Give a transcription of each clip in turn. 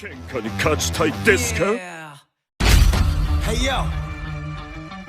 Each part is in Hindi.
喧嘩に勝ちたいですか？ Hey yo,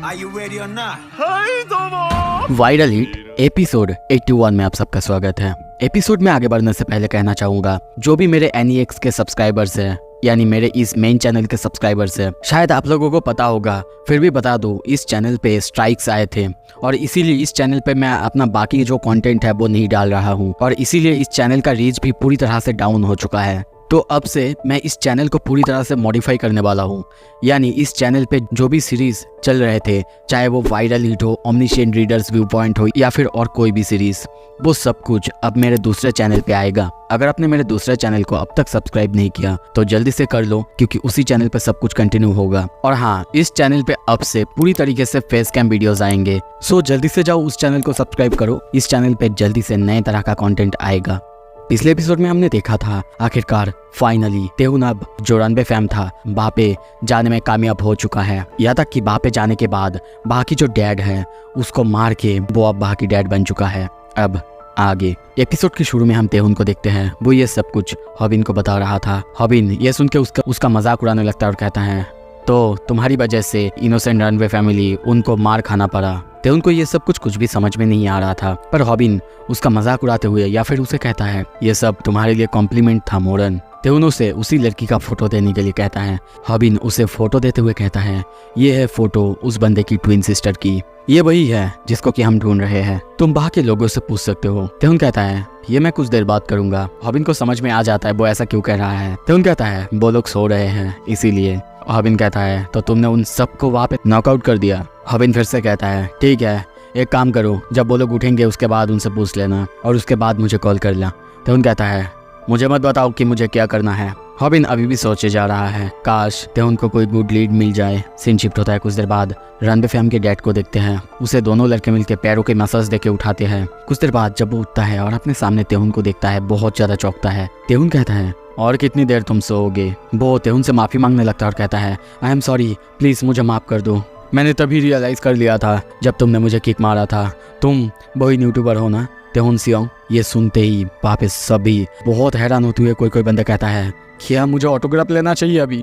are you ready or not? はいどうもवायरल हिट एपिसोड 81 में आप सबका स्वागत है। एपिसोड में आगे बढ़ने से पहले कहना चाहूंगा, जो भी मेरे NEX के सब्सक्राइबर्स हैं, यानी मेरे इस मेन चैनल के सब्सक्राइबर्स हैं, शायद आप लोगों को पता होगा, फिर भी बता दूं, इस चैनल पे स्ट्राइक्स आए थे और इसीलिए इस चैनल पे मैं अपना बाकी जो कंटेंट है वो नहीं डाल रहा हूँ और इसीलिए इस चैनल का रीच भी पूरी तरह से डाउन हो चुका है। तो अब से मैं इस चैनल को पूरी तरह से मॉडिफाई करने वाला हूँ, यानी इस चैनल पे जो भी सीरीज चल रहे थे, चाहे वो वायरल हिट हो, ओमनिशिएंट रीडर्स व्यू पॉइंट हो या फिर और कोई भी सीरीज, वो सब कुछ अब मेरे दूसरे चैनल पे आएगा। अगर आपने मेरे दूसरे चैनल को अब तक सब्सक्राइब नहीं किया तो जल्दी से कर लो, क्योंकि उसी चैनल पे सब कुछ कंटिन्यू होगा। और हाँ, इस चैनल पे अब से पूरी तरीके से फेस कैम वीडियोस आएंगे, सो जल्दी से जाओ उस चैनल को सब्सक्राइब करो। इस चैनल पे जल्दी से नए तरह का कंटेंट आएगा। पिछले एपिसोड में हमने देखा था, आखिरकार फाइनली तेहुन अब जो रनवे फैम था वहाँ पे जाने में कामयाब हो चुका है। यहाँ तक कि वहाँ पे जाने के बाद वहाँ की जो डैड है उसको मार के वो अब वहाँ की डैड बन चुका है। अब आगे एपिसोड के शुरू में हम तेहुन को देखते हैं, वो ये सब कुछ हॉबिन को बता रहा था। हॉबिन ये सुन के उसका मजाक उड़ाने लगता है और कहता है, तो तुम्हारी वजह से इनोसेंट रनवे फैमिली उनको मार खाना पड़ा। तेहुन को ये सब कुछ भी समझ में नहीं आ रहा था, पर हॉबिन उसका मजाक उड़ाते हुए या फिर उसे कहता है, ये सब तुम्हारे लिए कॉम्प्लीमेंट था मोरन। तेहुन उसे उसी लड़की का फोटो देने के लिए कहता है। हॉबिन उसे फोटो देते हुए कहता है, ये है फोटो उस बंदे की ट्विन सिस्टर की, ये वही है जिसको कि हम ढूंढ रहे हैं, तुम वहाँ के लोगों से पूछ सकते हो। तेहुन कहता है, ये मैं कुछ देर बाद करूंगा। हॉबिन को समझ में आ जाता है वो ऐसा क्यों कह रहा है। तेहुन कहता है, वो लोग सो रहे हैं इसीलिए। हॉबिन कहता है, तो तुमने उन सबको वहाँ पे नॉकआउट कर दिया। हॉबिन फिर से कहता है, ठीक है, एक काम करो, जब वो लोग उठेंगे उसके बाद उनसे पूछ लेना और उसके बाद मुझे कॉल कर लेना। तेहुन कहता है, मुझे मत बताओ कि मुझे क्या करना है। हॉबिन अभी भी सोचे जा रहा है, काश तेहुन को कोई गुड लीड मिल जाए। सीन शिफ्ट होता है कुछ देर बाद, रनवे फैम के डैड को देखते हैं। उसे दोनों लड़के मिलकर पैरों के मसाज देके उठाते हैं। कुछ देर बाद जब वो उठता है और अपने सामने तेहुन को देखता है, बहुत ज्यादा चौंकता है। तेहुन कहता है, और कितनी देर तुम सोओगे? वो तेहुन से माफी मांगने लगता है और कहता है, आई एम सॉरी, प्लीज मुझे माफ कर दो। मैंने तभी रियलाइज कर लिया था जब तुमने मुझे किक मारा था, तुम वही यूट्यूबर हो ना, तेहुन सियोंग। ये सुनते ही वापस सभी बहुत हैरान होते हुए कोई बंदा कहता है, क्या मुझे ऑटोग्राफ लेना चाहिए अभी?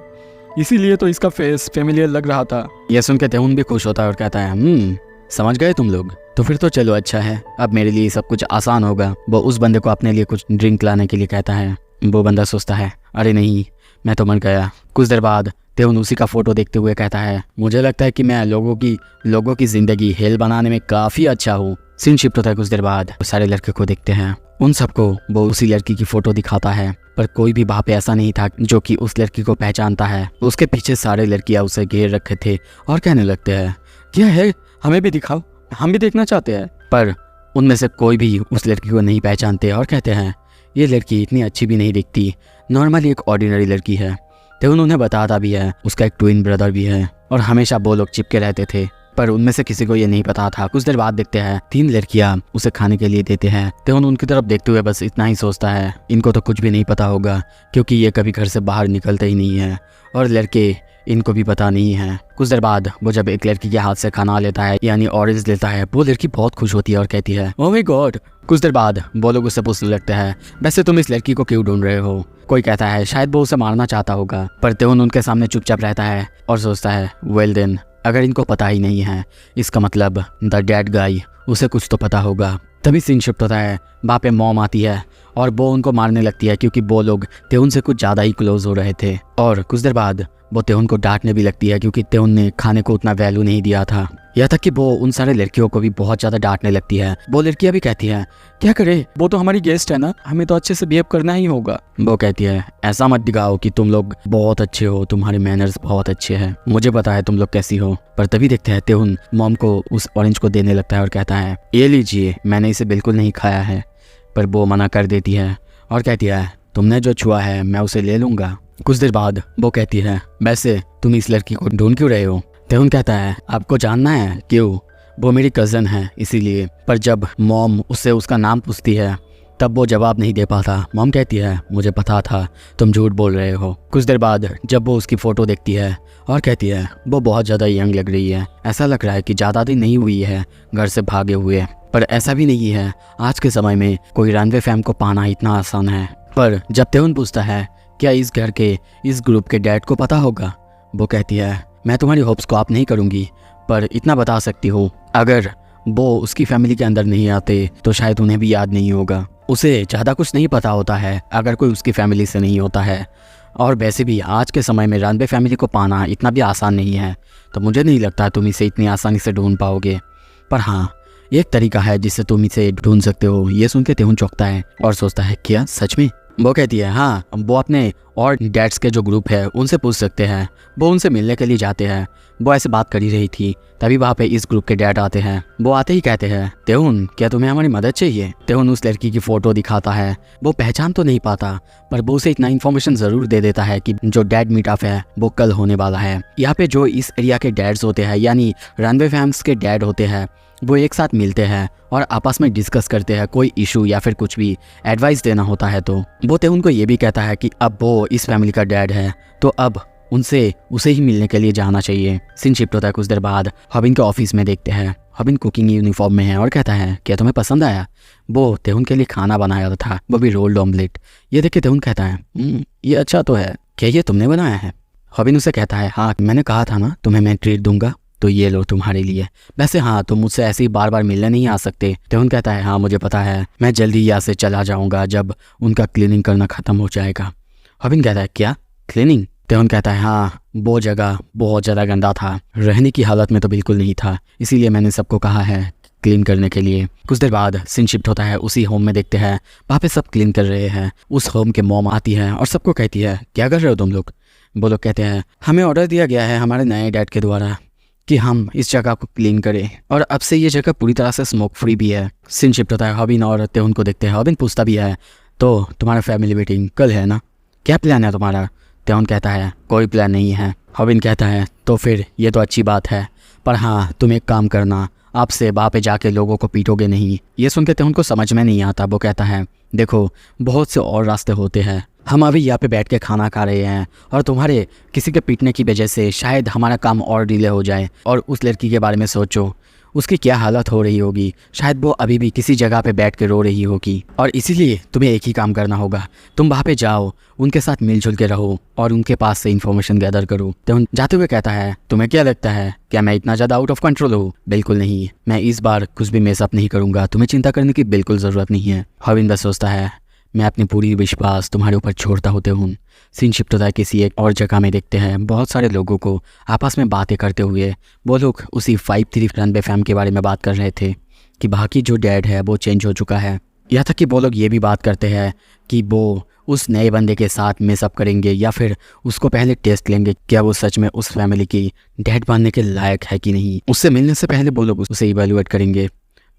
इसीलिए तो इसका फेस फेमिलियर लग रहा था। ये सुन के तेहुन भी खुश होता है और कहता है, समझ गए तुम लोग? तो फिर तो चलो अच्छा है, अब मेरे लिए सब कुछ आसान होगा। वो उस बंदे को अपने लिए कुछ ड्रिंक लाने के लिए कहता है। वो बंदा सोचता है, अरे नहीं, मैं तो मर गया। कुछ देर बाद तेहुन उसी का फोटो देखते हुए कहता है, मुझे लगता है कि मैं लोगों की जिंदगी हेल बनाने में काफी अच्छा हूँ। सीन शिफ्ट होता है कुछ देर बाद, सारे लड़के को देखते हैं। उन सबको वो उसी लड़की की फोटो दिखाता है, पर कोई भी वहाँ पे ऐसा नहीं था जो कि उस लड़की को पहचानता है। उसके पीछे सारे लड़कियां उसे घेर रखे थे और कहने लगते हैं, क्या है, हमें भी दिखाओ, हम भी देखना चाहते हैं। पर उनमें से कोई भी उस लड़की को नहीं पहचानते और कहते हैं, ये लड़की इतनी अच्छी भी नहीं दिखती, नॉर्मली एक ऑर्डिनरी लड़की है। तेहुन उन्हें बताता भी है उसका एक ट्विन ब्रदर भी है और हमेशा वो लोग चिपके रहते थे, पर उनमें से किसी को ये नहीं पता था। कुछ देर बाद देखते हैं 3 लड़कियां उसे खाने के लिए देते हैं। तेहुन उनकी तरफ देखते हुए बस इतना ही सोचता है, इनको तो कुछ भी नहीं पता होगा, क्योंकि ये कभी घर से बाहर निकलते ही नहीं है और लड़के इनको भी पता नहीं है। कुछ देर बाद वो जब एक लड़की के हाथ से खाना लेता है, यानी ऑरेंज लेता है, वो लड़की बहुत खुश होती है और कहती है, ओह माय गॉड। कुछ देर बाद वो लोग उससे पूछने लगते हैं, वैसे तुम इस लड़की को क्यों ढूंढ रहे हो? कोई कहता है, शायद वो उसे मारना चाहता होगा, पर तेहुन उनके सामने चुपचाप रहता है और सोचता है, वेल देन, अगर इनको पता ही नहीं है, इसका मतलब द डैड गाय, उसे कुछ तो पता होगा। तभी सीन शिफ्ट होता है, वहाँ पे मॉम आती है और वो उनको मारने लगती है, क्योंकि वो लोग तेहुन से कुछ ज़्यादा ही क्लोज हो रहे थे। और कुछ देर बाद वो तेहुन को डांटने भी लगती है, क्योंकि तेहुन ने खाने को उतना वैल्यू नहीं दिया था। यहाँ तक कि वो उन सारे लड़कियों को भी बहुत ज़्यादा डांटने लगती है। वो लड़कियाँ भी कहती हैं, क्या करे, वो तो हमारी गेस्ट है ना, हमें तो अच्छे से बिहेव करना ही होगा। वो कहती है, ऐसा मत दिखाओ कि तुम लोग बहुत अच्छे हो, तुम्हारे मैनर्स बहुत अच्छे हैं, मुझे पता है तुम लोग कैसी हो। पर तभी देखते हैं तेहुन मॉम को उस ऑरेंज को देने लगता है और कहता है, ये लीजिए, मैंने इसे बिल्कुल नहीं खाया है। पर वो मना कर देती है और कहती है, तुमने जो छुआ है मैं उसे ले लूंगा। कुछ देर बाद वो कहती है, वैसे तुम इस लड़की को ढूंढ क्यों रहे हो? तेहुन कहता है, आपको जानना है क्यों? वो मेरी कज़न है इसीलिए। पर जब मॉम उससे उसका नाम पूछती है तब वो जवाब नहीं दे पाता। मॉम कहती है, मुझे पता था तुम झूठ बोल रहे हो। कुछ देर बाद जब वो उसकी फ़ोटो देखती है और कहती है, वो बहुत ज़्यादा यंग लग रही है, ऐसा लग रहा है कि ज़्यादा दिन नहीं हुई है घर से भागे हुए। पर ऐसा भी नहीं है, आज के समय में कोई रनवे फैम को पाना इतना आसान है। पर जब तेहुन पूछता है क्या इस घर के इस ग्रुप के डैड को पता होगा? वो कहती है मैं तुम्हारी होप्स को आप नहीं करूँगी, पर इतना बता सकती हूँ अगर वो उसकी फैमिली के अंदर नहीं आते तो शायद उन्हें भी याद नहीं होगा। उसे ज़्यादा कुछ नहीं पता होता है अगर कोई उसकी फैमिली से नहीं होता है, और वैसे भी आज के समय में रणबे फैमिली को पाना इतना भी आसान नहीं है, तो मुझे नहीं लगता तुम इसे इतनी आसानी से ढूंढ पाओगे। पर हाँ, एक तरीका है जिससे तुम इसे ढूंढ सकते हो। ये सुन के तेहुन चौंकता है और सोचता है क्या सच में? वो कहती है हाँ, वो अपने और डैड्स के जो ग्रुप है उनसे पूछ सकते हैं। वो उनसे मिलने के लिए जाते हैं। वो ऐसे बात कर ही रही थी तभी वहाँ पे इस ग्रुप के डैड आते हैं। वो आते ही कहते हैं तेहुन क्या तुम्हें हमारी मदद चाहिए? तेहुन उस लड़की की फ़ोटो दिखाता है। वो पहचान तो नहीं पाता पर वो उसे इतना इन्फॉर्मेशन ज़रूर दे देता है कि जो डैड मीटअप है वो कल होने वाला है। यहाँ पे जो इस एरिया के डैड्स होते हैं यानी रणबे फैम्स के डैड होते हैं, वो एक साथ मिलते हैं और आपस में डिस्कस करते हैं कोई इशू या फिर कुछ भी एडवाइस देना होता है। तो वो तेहुन को ये भी कहता है कि अब वो इस फैमिली का डैड है तो अब उसे ही मिलने के लिए जाना चाहिए। सीन शिफ्ट होता है कुछ देर बाद। हॉबिन के ऑफिस में देखते हैं हॉबिन कुकिंग यूनिफॉर्म में है और कहता है क्या तुम्हें पसंद आया? वो तेहुन के लिए खाना बनाया था, वो भी रोल्ड ऑमलेट। ये देख के तेहुन कहता है ये अच्छा तो है, क्या ये तुमने बनाया है? हॉबिन उसे कहता है हाँ, मैंने कहा था ना तुम्हें मैं ट्रीट दूंगा, तो ये लो तुम्हारे लिए। वैसे हाँ, तुम मुझसे ऐसे ही बार बार मिलने नहीं आ सकते। तेहुन कहता है हाँ मुझे पता है, मैं जल्दी यहाँ से चला जाऊंगा जब उनका क्लीनिंग करना ख़त्म हो जाएगा। हॉबिन कहता है क्या क्लीनिंग? तेहुन कहता है हाँ, वो जगह बहुत ज़्यादा गंदा था, रहने की हालत में तो बिल्कुल नहीं था, इसीलिए मैंने सबको कहा है क्लीन करने के लिए। कुछ देर बाद सीन शिफ्ट होता है उसी होम में। देखते हैं वहाँ पे सब क्लीन कर रहे हैं। उस होम के मॉम आती है और सबको कहती है क्या कर रहे हो तुम लोग? वो लोग कहते हैं हमें ऑर्डर दिया गया है हमारे नए डैड के द्वारा कि हम इस जगह को क्लीन करें और अब से ये जगह पूरी तरह से स्मोक फ्री भी है। सीन शिफ्ट होता है हॉबिन और तेहुन को देखते हैं। हॉबिन पूछता भी है तो तुम्हारा फैमिली मीटिंग कल है ना, क्या प्लान है तुम्हारा? तेहुन कहता है कोई प्लान नहीं है। हॉबिन कहता है तो फिर ये तो अच्छी बात है, पर हाँ तुम एक काम करना, आपसे वहाँ पे जाके लोगों को पीटोगे नहीं। ये सुन के तेहुन को समझ में नहीं आता। वो कहता है देखो बहुत से और रास्ते होते हैं, हम अभी यहाँ पे बैठ के खाना खा रहे हैं और तुम्हारे किसी के पीटने की वजह से शायद हमारा काम और डिले हो जाए। और उस लड़की के बारे में सोचो, उसकी क्या हालत हो रही होगी, शायद वो अभी भी किसी जगह पे बैठ के रो रही होगी। और इसीलिए तुम्हें एक ही काम करना होगा, तुम वहाँ पे जाओ, उनके साथ मिलजुल के रहो और उनके पास से इन्फॉर्मेशन गैदर करो। तो जाते हुए कहता है तुम्हें क्या लगता है क्या मैं इतना ज़्यादा आउट ऑफ कंट्रोल हूँ? बिल्कुल नहीं, मैं इस बार कुछ भी मेसअप नहीं करूँगा, तुम्हें चिंता करने की बिल्कुल ज़रूरत नहीं है। हॉबिन बस सोचता है मैं अपनी पूरी विश्वास तुम्हारे ऊपर छोड़ता होते हूँ। सीन शिफ्ट होता है किसी एक और जगह में। देखते हैं बहुत सारे लोगों को आपस में बातें करते हुए। वो लोग उसी 5-3 रणबे फैम के बारे में बात कर रहे थे कि बाकी जो डैड है वो चेंज हो चुका है। यहाँ तक कि वो लोग ये भी बात करते हैं कि वो उस नए बंदे के साथ मिसअप करेंगे या फिर उसको पहले टेस्ट लेंगे क्या वो सच में उस फैमिली की डैड बनने के लायक है कि नहीं। उससे मिलने से पहले वो लोग उसे इवेल्युएट करेंगे।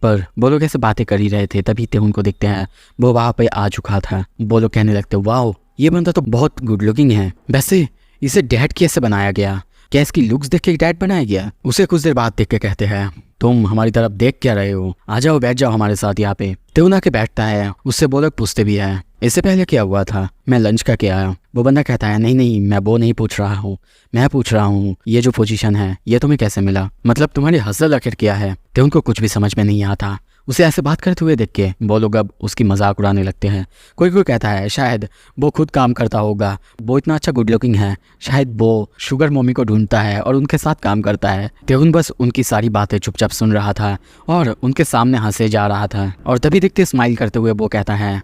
पर वो लोग ऐसे बातें कर ही रहे थे तभी तेहुन को देखते हैं वो वहाँ पे आ चुका था। वो लोग कहने लगते वाओ ये बंदा तो बहुत गुड लुकिंग है, वैसे इसे डैड कैसे बनाया गया? क्या इसकी लुक्स देख के डैड बनाया गया? उसे कुछ देर बाद देख के कहते हैं तुम हमारी तरफ देख क्या रहे हो, आ जाओ बैठ जाओ हमारे साथ यहाँ पे। तेहुन आके बैठता है, उससे वो लोग पूछते भी है इससे पहले क्या हुआ था, मैं लंच करके आया। वो बंदा कहता है नहीं मैं वो नहीं पूछ रहा हूँ, मैं पूछ रहा हूँ ये जो पोजीशन है ये तुम्हें कैसे मिला, मतलब तुम्हारी हसल आखिर क्या है? तेहुन को कुछ भी समझ में नहीं आता। उसे ऐसे बात करते हुए देख के वो लोग अब उसकी मजाक उड़ाने लगते हैं। कोई कोई कहता है शायद वो खुद काम करता होगा, वो इतना अच्छा गुड लुकिंग है, शायद वो शुगर मम्मी को ढूंढता है और उनके साथ काम करता है। तेहुन बस उनकी सारी बातें चुपचाप सुन रहा था और उनके सामने हंसे जा रहा था। और तभी देखते स्माइल करते हुए वो कहता है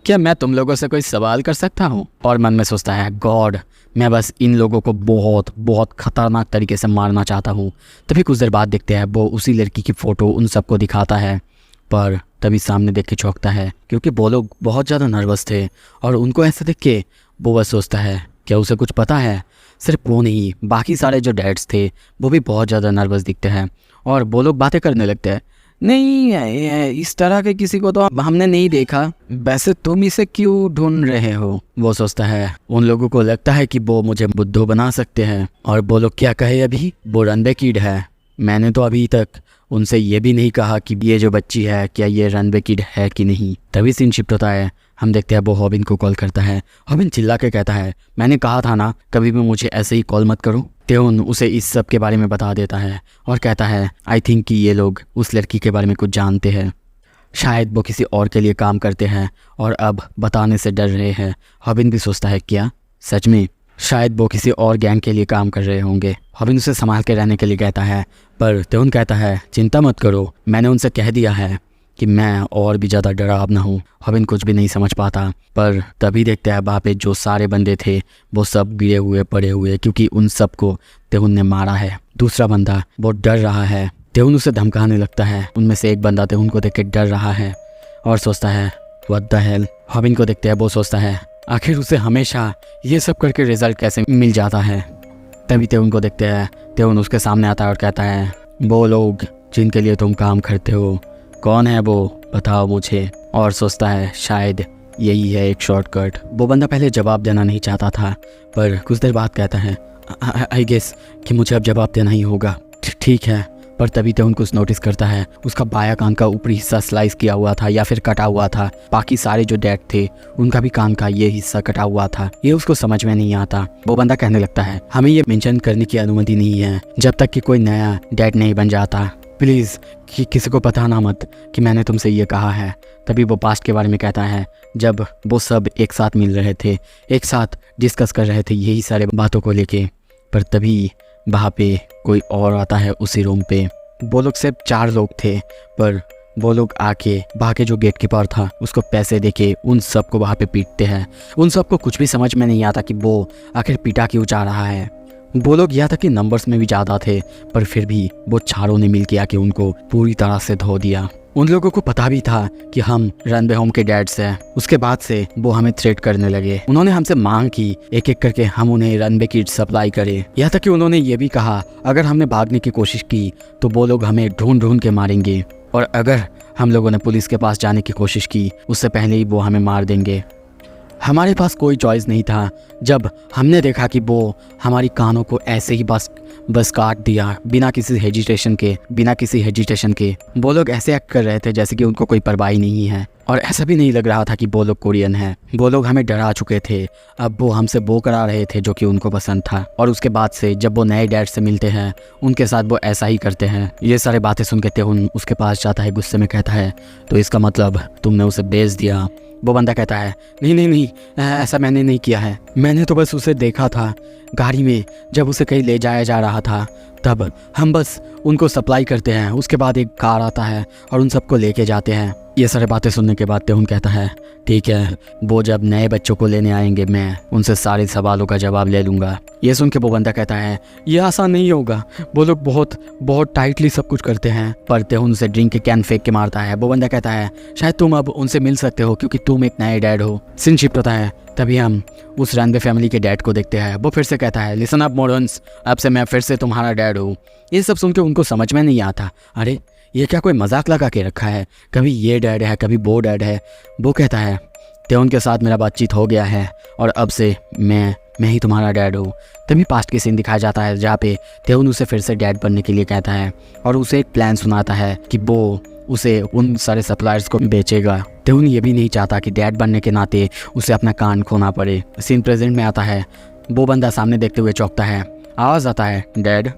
क्या मैं तुम लोगों से कोई सवाल कर सकता हूँ? और मन में सोचता है गॉड मैं बस इन लोगों को बहुत बहुत खतरनाक तरीके से मारना चाहता हूँ। तभी कुछ देर बाद देखते हैं वो उसी लड़की की फ़ोटो उन सबको दिखाता है, पर तभी सामने देख के चौंकता है क्योंकि वो लोग बहुत ज़्यादा नर्वस थे और उनको ऐसे देख के वो बस सोचता है क्या उसे कुछ पता है? सिर्फ वो नहीं, बाकी सारे जो डैड्स थे वो भी बहुत ज़्यादा नर्वस दिखते हैं और वो लोग बातें करने लगते हैं नहीं इस तरह के किसी को तो हमने नहीं देखा, वैसे तुम इसे क्यों ढूंढ रहे हो? वो सोचता है उन लोगों को लगता है कि वो मुझे बुद्धू बना सकते हैं और वो लोग क्या कहे अभी वो रणबे किड है, मैंने तो अभी तक उनसे ये भी नहीं कहा कि ये जो बच्ची है क्या ये रणबे किड है कि नहीं। तभी सीन शिफ्ट होता है, हम देखते हैं वो हॉबिन को कॉल करता है। हॉबिन चिल्ला के कहता है मैंने कहा था ना कभी भी मुझे ऐसे ही कॉल मत करो। तेहुन उसे इस सब के बारे में बता देता है और कहता है आई थिंक कि ये लोग उस लड़की के बारे में कुछ जानते हैं। शायद वो किसी और के लिए काम करते हैं और अब बताने से डर रहे हैं। हॉबिन भी सोचता है क्या सच में शायद वो किसी और गैंग के लिए काम कर रहे होंगे। हॉबिन उसे संभाल के रहने के लिए कहता है, पर तेहुन कहता है चिंता मत करो, मैंने उनसे कह दिया है कि मैं और भी ज़्यादा डरावना हूँ। हॉबिन कुछ भी नहीं समझ पाता, पर तभी देखते हैं वहाँ पे जो सारे बंदे थे वो सब गिरे हुए पड़े हुए, क्योंकि उन सबको तेहुन ने मारा है। दूसरा बंदा बहुत डर रहा है, तेहुन उसे धमकाने लगता है। उनमें से एक बंदा तेहुन को देख के डर रहा है और सोचता है व्हाट द हेल। हॉबिन को देखते हैं, वो सोचता है आखिर उसे हमेशा ये सब करके रिजल्ट कैसे मिल जाता है। तभी तेहुन को देखते हैं, तेहुन उसके सामने आता है और कहता है वो लोग जिनके लिए तुम काम करते हो कौन है वो बताओ मुझे। और सोचता है शायद यही है एक शॉर्टकट। वो बंदा पहले जवाब देना नहीं चाहता था, पर कुछ देर बाद कहता है आई गेस कि मुझे अब जवाब देना ही होगा। ठीक है, पर तभी तेहुन कुछ नोटिस करता है, उसका बाया कान का ऊपरी हिस्सा स्लाइस किया हुआ था या फिर कटा हुआ था। बाकी सारे जो डेड थे उनका भी कान का ये हिस्सा कटा हुआ था। ये उसको समझ में नहीं आता। वो बंदा कहने लगता है हमें ये मेंशन करने की अनुमति नहीं है जब तक कि कोई नया डेड नहीं बन जाता। प्लीज़ किसी को बताना मत कि मैंने तुमसे ये कहा है। तभी वो पास्ट के बारे में कहता है, जब वो सब एक साथ मिल रहे थे, एक साथ डिस्कस कर रहे थे यही सारे बातों को लेके। पर तभी वहाँ पे कोई और आता है उसी रूम पे। वो लोग सिर्फ 4 लोग थे, पर वो लोग आके वहाँ के जो गेट कीपर था उसको पैसे देके उन सबको वहाँ पे पीटते हैं। उन सबको कुछ भी समझ में नहीं आता कि वो आखिर पीटा क्यों जा रहा है। वो लोग यहाँ तक कि नंबर्स में भी ज़्यादा थे, पर फिर भी वो चारों ने मिल के आके उनको पूरी तरह से धो दिया। उन लोगों को पता भी था कि हम रनवे होम के डैड्स हैं। उसके बाद से वो हमें थ्रेट करने लगे। उन्होंने हमसे मांग की एक एक करके हम उन्हें रनवे किट सप्लाई करें। यहाँ तक कि उन्होंने ये भी कहा अगर हमने भागने की कोशिश की तो वो लोग हमें ढूंढ ढूंढ के मारेंगे, और अगर हम लोगों ने पुलिस के पास जाने की कोशिश की उससे पहले ही वो हमें मार देंगे। हमारे पास कोई चॉइस नहीं था। जब हमने देखा कि वो हमारी कानों को ऐसे ही बस काट दिया बिना किसी हेजिटेशन के। वो लोग ऐसे एक्ट कर रहे थे जैसे कि उनको कोई परवाह नहीं है, और ऐसा भी नहीं लग रहा था कि वो लोग कोरियन हैं। वो लोग हमें डरा चुके थे, अब वो हमसे वो करा रहे थे जो कि उनको पसंद था। और उसके बाद से जब वो नए डैड से मिलते हैं उनके साथ वो ऐसा ही करते हैं। ये सारे बातें सुन के तेहुन उसके पास जाता है, गुस्से में कहता है तो इसका मतलब तुमने उसे बेच दिया। वो बंदा कहता है नहीं, ऐसा मैंने नहीं किया है। मैंने तो बस उसे देखा था गाड़ी में, जब उसे कहीं ले जाया जा रहा था तब हम बस उनको सप्लाई करते हैं। उसके बाद एक कार आता है और उन सबको लेके जाते हैं। ये सारी बातें सुनने के बाद तेहुन कहता है ठीक है, वो जब नए बच्चों को लेने आएंगे मैं उनसे सारे सवालों का जवाब ले लूँगा। ये सुन के वो बंदा कहता है ये आसान नहीं होगा, वो लोग बहुत टाइटली सब कुछ करते हैं। पर तेहुन उसे ड्रिंक के कैन फेंक के मारता है। वो बंदा कहता है शायद तुम अब उनसे मिल सकते हो क्योंकि तुम एक नए डैड हो। सीन शिफ्ट होता है, तभी हम उस रनवे फैमिली के डैड को देखते हैं। वो फिर से कहता है लिसन अप मॉडर्न्स, अब से मैं फिर से तुम्हारा डैड हूँ। ये सब सुन के उनको समझ में नहीं आता, अरे ये क्या कोई मजाक लगा के रखा है, कभी ये डैड है कभी वो डैड है। वो कहता है तेहुन के साथ मेरा बातचीत हो गया है और अब से मैं ही तुम्हारा डैड हूँ। तभी पास्ट की सीन दिखाया जाता है जहाँ पे तेहुन उसे फिर से डैड बनने के लिए कहता है और उसे एक प्लान सुनाता है कि वो उसे उन सारे सप्लायर्स को बेचेगा। तेहुन ये भी नहीं चाहता कि डैड बनने के नाते उसे अपना कान खोना पड़े। सीन प्रेजेंट में आता है, वो बंदा सामने देखते हुए चौंकता है। आवाज़ आता है डैड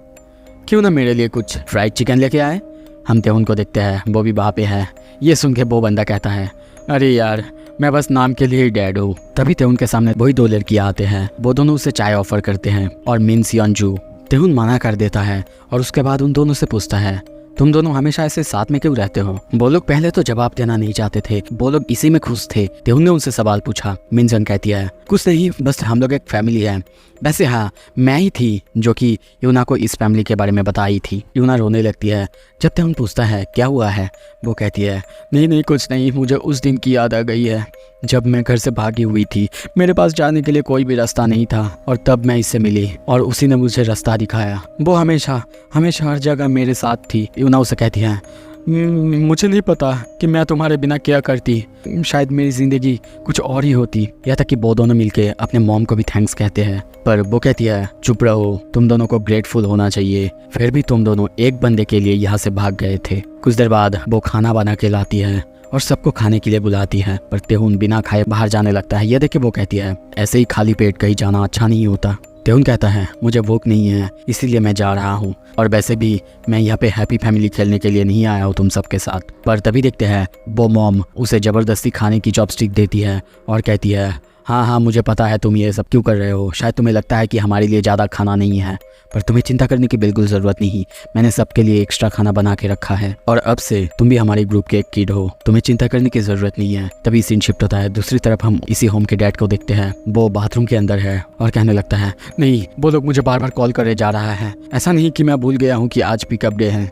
क्यों ना मेरे लिए कुछ फ्राइड चिकन लेके आए। हम तेहुन को देखते हैं, वो भी वहाँ पे है। ये सुन के वो बंदा कहता है अरे यार मैं बस नाम के लिए ही डैड हूँ। तभी तेहुन के सामने वही 2 लड़कियाँ आते हैं। वो दोनों उसे चाय ऑफर करते हैं और मिन सियोंजू। तेहुन मना कर देता है और उसके बाद उन दोनों से पूछता है तुम दोनों हमेशा ऐसे साथ में क्यों रहते हो। वो लोग पहले तो जवाब देना नहीं चाहते थे, वो लोग इसी में खुश थे। तेहुन ने उनसे सवाल पूछा। मिनजन कहती है कुछ नहीं, बस हम लोग एक फैमिली है। वैसे हाँ, मैं ही थी जो कि यूना को इस फैमिली के बारे में बताई थी। यूना रोने लगती है। जब तेहुन पूछता है क्या हुआ है, वो कहती है नहीं कुछ नहीं, मुझे उस दिन की याद आ गई है जब मैं घर से भागी हुई थी। मेरे पास जाने के लिए कोई भी रास्ता नहीं था और तब मैं इससे मिली और उसी ने मुझे रास्ता दिखाया। वो हमेशा हर जगह मेरे साथ थी। यूना उसे कहती है मुझे नहीं पता कि मैं तुम्हारे बिना क्या करती, शायद मेरी ज़िंदगी कुछ और ही होती। यहाँ तक कि वो दोनों मिलके अपने मॉम को भी थैंक्स कहते हैं। पर वो कहती है चुप रहो, तुम दोनों को ग्रेटफुल होना चाहिए, फिर भी तुम दोनों एक बंदे के लिए यहाँ से भाग गए थे। कुछ देर बाद वो खाना बना के लाती है और सबको खाने के लिए बुलाती है, पर तेहुन बिना खाए बाहर जाने लगता है। यह देख के वो कहती है ऐसे ही खाली पेट कहीं जाना अच्छा नहीं होता। तेहुन कहता है मुझे भूख नहीं है इसीलिए मैं जा रहा हूँ, और वैसे भी मैं यहाँ पे हैप्पी फैमिली खेलने के लिए नहीं आया हूँ तुम सबके साथ। पर तभी देखते हैं वो मॉम उसे ज़बरदस्ती खाने की चॉपस्टिक देती है और कहती है हाँ मुझे पता है तुम ये सब क्यों कर रहे हो, शायद तुम्हें लगता है कि हमारे लिए ज़्यादा खाना नहीं है, पर तुम्हें चिंता करने की बिल्कुल ज़रूरत नहीं, मैंने सबके लिए एक्स्ट्रा खाना बना के रखा है और अब से तुम भी हमारे ग्रुप के एक किड हो, तुम्हें चिंता करने की ज़रूरत नहीं है। तभी सीन शिफ्ट होता है, दूसरी तरफ हम इसी होम के डैड को देखते हैं। वो बाथरूम के अंदर है और कहने लगता है नहीं वो लोग मुझे बार बार कॉल करे जा रहा है, ऐसा नहीं कि मैं भूल गया हूँ कि आज पिकअप डे है,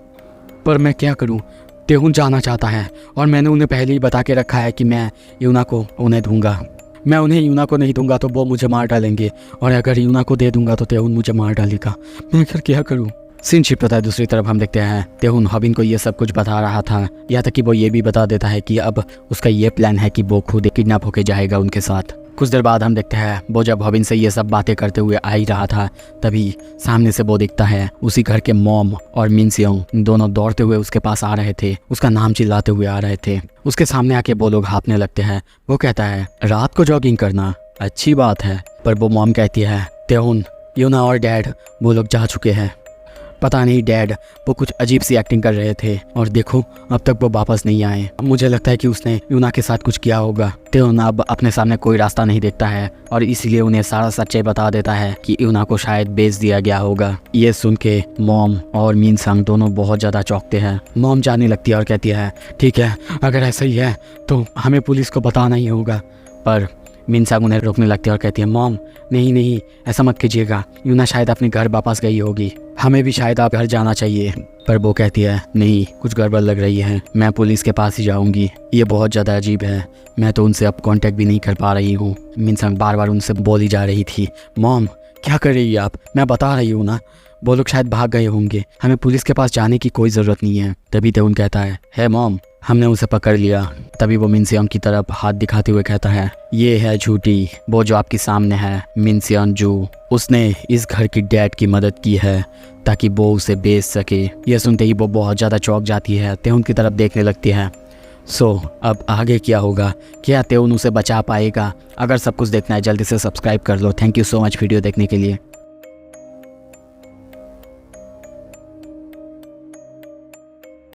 पर मैं क्या करूँ, तेहुन जाना चाहता है और मैंने उन्हें पहले ही बता के रखा है कि मैं यूना को उन्हें दूंगा, मैं उन्हें यूना को नहीं दूंगा तो वो मुझे मार डालेंगे, और अगर यूना को दे दूंगा तो तेहुन मुझे मार डालेगा, मैं फिर क्या करूं। सीन शिफ्ट होता है, दूसरी तरफ हम देखते हैं तेहुन हॉबिन को ये सब कुछ बता रहा था, यहाँ तक कि वो ये भी बता देता है कि अब उसका ये प्लान है कि वो खुद किडनैप होके जाएगा उनके साथ। कुछ देर बाद हम देखते हैं वो जब हॉबिन से ये सब बातें करते हुए आ ही रहा था, तभी सामने से वो दिखता है उसी घर के मॉम और मिनसियोंग दोनों दौड़ते हुए उसके पास आ रहे थे, उसका नाम चिल्लाते हुए आ रहे थे। उसके सामने आके वो लोग हाँफने लगते हैं। वो कहता है रात को जॉगिंग करना अच्छी बात है, पर वो मॉम कहती है तेहुन यूना और डैड वो लोग जा चुके हैं, पता नहीं डैड वो कुछ अजीब सी एक्टिंग कर रहे थे और देखो अब तक वो वापस नहीं आए, मुझे लगता है कि उसने यूना के साथ कुछ किया होगा। तेहुन अब अपने सामने कोई रास्ता नहीं देखता है और इसीलिए उन्हें सारा सच्चाई बता देता है कि यूना को शायद बेच दिया गया होगा। ये सुन के मॉम और मिनसंग दोनों बहुत ज़्यादा चौंकते हैं। मॉम जाने लगती है और कहती है ठीक है अगर ऐसा ही है तो हमें पुलिस को बताना ही होगा, पर मिनसंग उन्हें रोकने लगती है और कहती है मॉम नहीं ऐसा मत कीजिएगा, यूना शायद अपने घर वापस गई होगी, हमें भी शायद आप घर जाना चाहिए। पर वो कहती है नहीं कुछ गड़बड़ लग रही है, मैं पुलिस के पास ही जाऊंगी, ये बहुत ज़्यादा अजीब है, मैं तो उनसे अब कांटेक्ट भी नहीं कर पा रही हूँ। मिनसंग बार बार उनसे बोली जा रही थी मॉम क्या कर रही है आप, मैं बता रही हूँ ना वो लोग शायद भाग गए होंगे, हमें पुलिस के पास जाने की कोई ज़रूरत नहीं है। तभी तेहुन कहता है मॉम हमने उसे पकड़ लिया। तभी वो मिनसियोंग की तरफ हाथ दिखाते हुए कहता है ये है झूठी, वो जो आपके सामने है मिनसियोंग जू, उसने इस घर की डैड की मदद की है ताकि वो उसे बेच सके। यह सुनते ही वो बहुत ज़्यादा चौंक जाती है, तेहुन की तरफ देखने लगती है। अब आगे क्या होगा, क्या तेहुन उसे बचा पाएगा? अगर सब कुछ देखना है जल्दी से सब्सक्राइब कर लो। Thank you so much video देखने के लिए।